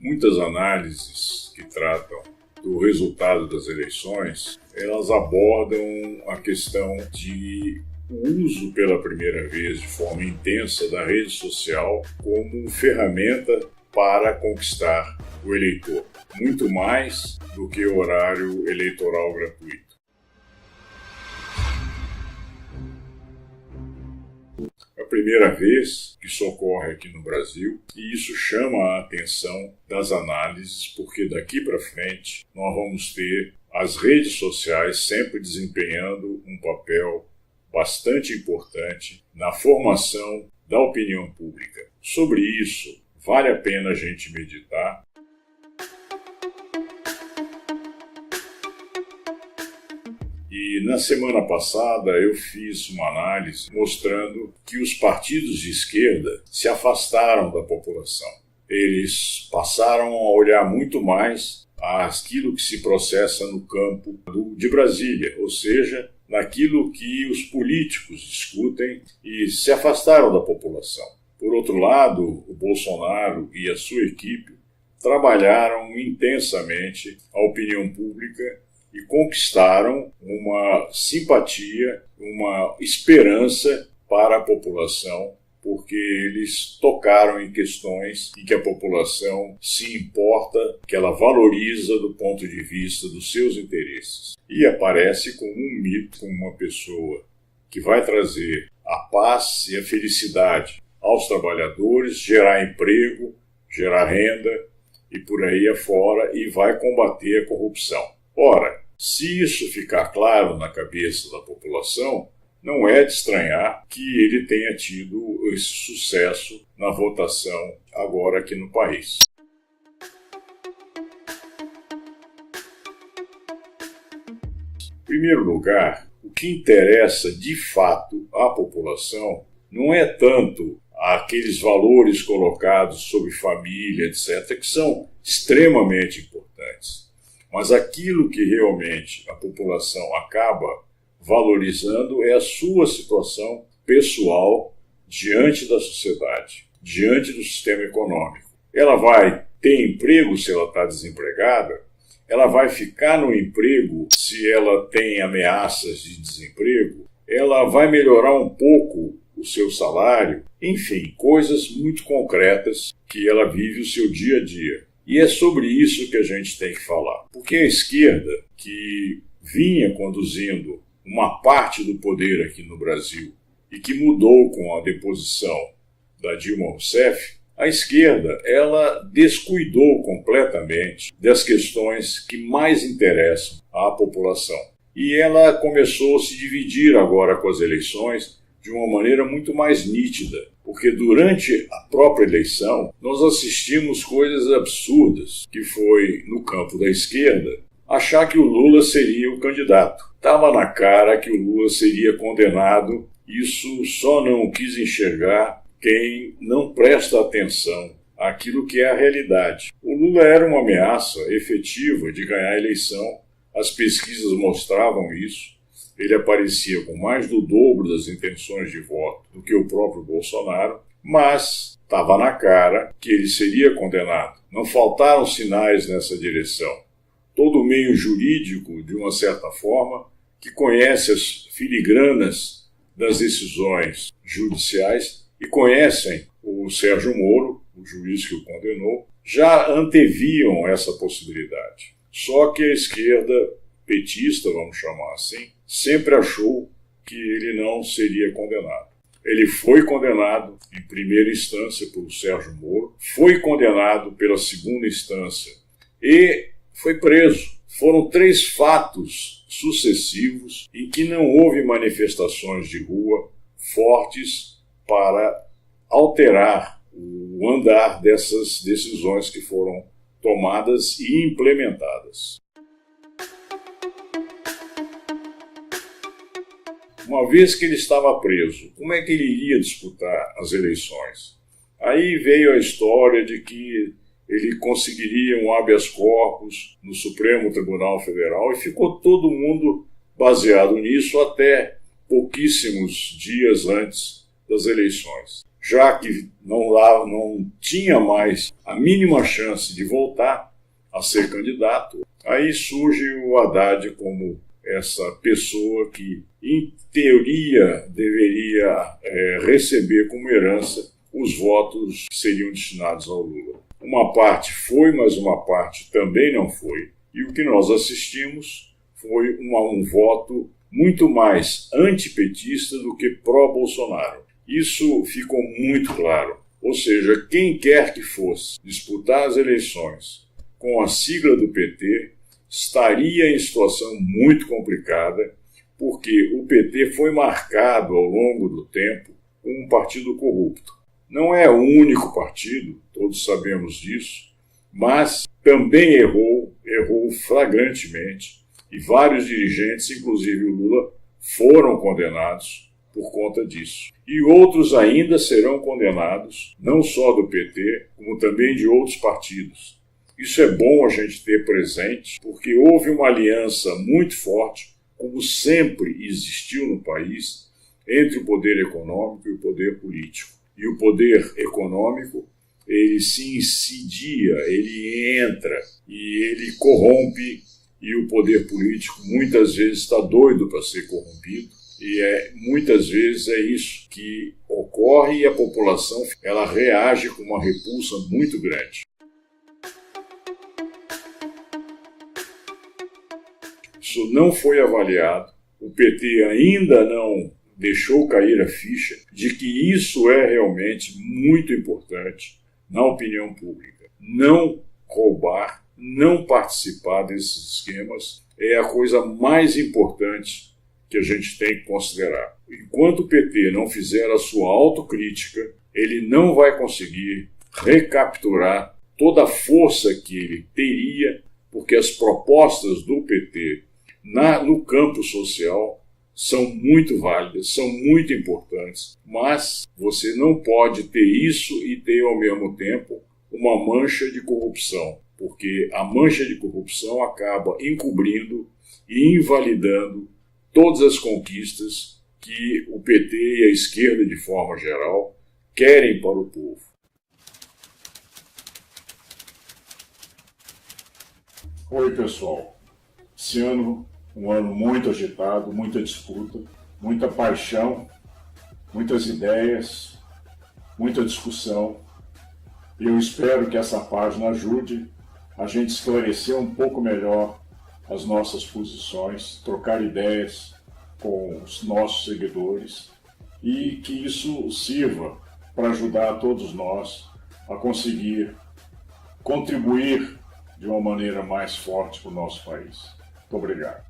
Muitas análises que tratam do resultado das eleições, elas abordam a questão de o uso pela primeira vez de forma intensa da rede social como ferramenta para conquistar o eleitor, muito mais do que o horário eleitoral gratuito. É a primeira vez que isso ocorre aqui no Brasil e isso chama a atenção das análises, porque daqui para frente nós vamos ter as redes sociais sempre desempenhando um papel bastante importante na formação da opinião pública. Sobre isso, vale a pena a gente meditar. E na semana passada eu fiz uma análise mostrando que os partidos de esquerda se afastaram da população. Eles passaram a olhar muito mais aquilo que se processa no campo de Brasília, ou seja, naquilo que os políticos discutem, e se afastaram da população. Por outro lado, o Bolsonaro e a sua equipe trabalharam intensamente a opinião pública e conquistaram uma simpatia, uma esperança para a população, porque eles tocaram em questões em que a população se importa, que ela valoriza do ponto de vista dos seus interesses. E aparece como um mito, como uma pessoa que vai trazer a paz e a felicidade aos trabalhadores, gerar emprego, gerar renda e por aí afora, e vai combater a corrupção. Ora, se isso ficar claro na cabeça da população, não é de estranhar que ele tenha tido esse sucesso na votação agora aqui no país. Em primeiro lugar, o que interessa de fato à população não é tanto aqueles valores colocados sobre família, etc., que são extremamente importantes, mas aquilo que realmente a população acaba valorizando é a sua situação pessoal diante da sociedade, diante do sistema econômico. Ela vai ter emprego se ela está desempregada, ela vai ficar no emprego se ela tem ameaças de desemprego, ela vai melhorar um pouco o seu salário, enfim, coisas muito concretas que ela vive o seu dia a dia. E é sobre isso que a gente tem que falar. Porque a esquerda, que vinha conduzindo uma parte do poder aqui no Brasil e que mudou com a deposição da Dilma Rousseff, a esquerda, ela descuidou completamente das questões que mais interessam à população. E ela começou a se dividir agora com as eleições de uma maneira muito mais nítida, porque durante a própria eleição nós assistimos coisas absurdas, que foi, no campo da esquerda, achar que o Lula seria o candidato. Estava na cara que o Lula seria condenado, isso só não quis enxergar quem não presta atenção àquilo que é a realidade. O Lula era uma ameaça efetiva de ganhar a eleição, as pesquisas mostravam isso. Ele aparecia com mais do dobro das intenções de voto do que o próprio Bolsonaro, mas estava na cara que ele seria condenado. Não faltaram sinais nessa direção. Todo o meio jurídico, de uma certa forma, que conhece as filigranas das decisões judiciais e conhecem o Sérgio Moro, o juiz que o condenou, já anteviam essa possibilidade. Só que a esquerda petista, vamos chamar assim, sempre achou que ele não seria condenado. Ele foi condenado em primeira instância pelo Sérgio Moro, foi condenado pela segunda instância e foi preso. Foram 3 fatos sucessivos em que não houve manifestações de rua fortes para alterar o andar dessas decisões que foram tomadas e implementadas. Uma vez que ele estava preso, como é que ele iria disputar as eleições? Aí veio a história de que ele conseguiria um habeas corpus no Supremo Tribunal Federal e ficou todo mundo baseado nisso até pouquíssimos dias antes das eleições. já que não tinha mais a mínima chance de voltar a ser candidato, aí surge o Haddad como essa pessoa que, em teoria, deveria receber como herança os votos que seriam destinados ao Lula. Uma parte foi, mas uma parte também não foi. E o que nós assistimos foi um voto muito mais antipetista do que pró-Bolsonaro. Isso ficou muito claro. Ou seja, quem quer que fosse disputar as eleições com a sigla do PT estaria em situação muito complicada, porque o PT foi marcado ao longo do tempo como um partido corrupto. Não é o único partido, todos sabemos disso, mas também errou flagrantemente, e vários dirigentes, inclusive o Lula, foram condenados por conta disso. E outros ainda serão condenados, não só do PT, como também de outros partidos. Isso é bom a gente ter presente, porque houve uma aliança muito forte, como sempre existiu no país, entre o poder econômico e o poder político. E o poder econômico, ele se incidia, ele entra e ele corrompe, e o poder político muitas vezes está doido para ser corrompido. E muitas vezes é isso que ocorre e a população ela reage com uma repulsa muito grande. Isso não foi avaliado, o PT ainda não deixou cair a ficha de que isso é realmente muito importante na opinião pública. Não roubar, não participar desses esquemas é a coisa mais importante que a gente tem que considerar. Enquanto o PT não fizer a sua autocrítica, ele não vai conseguir recapturar toda a força que ele teria, porque as propostas do PT no campo social são muito válidas, são muito importantes, mas você não pode ter isso e ter ao mesmo tempo uma mancha de corrupção, porque a mancha de corrupção acaba encobrindo e invalidando todas as conquistas que o PT e a esquerda, de forma geral, querem para o povo. Oi, pessoal. Esse ano, um ano muito agitado, muita disputa, muita paixão, muitas ideias, muita discussão. E eu espero que essa página ajude a gente esclarecer um pouco melhor as nossas posições, trocar ideias com os nossos seguidores e que isso sirva para ajudar a todos nós a conseguir contribuir de uma maneira mais forte para o nosso país. Muito obrigado.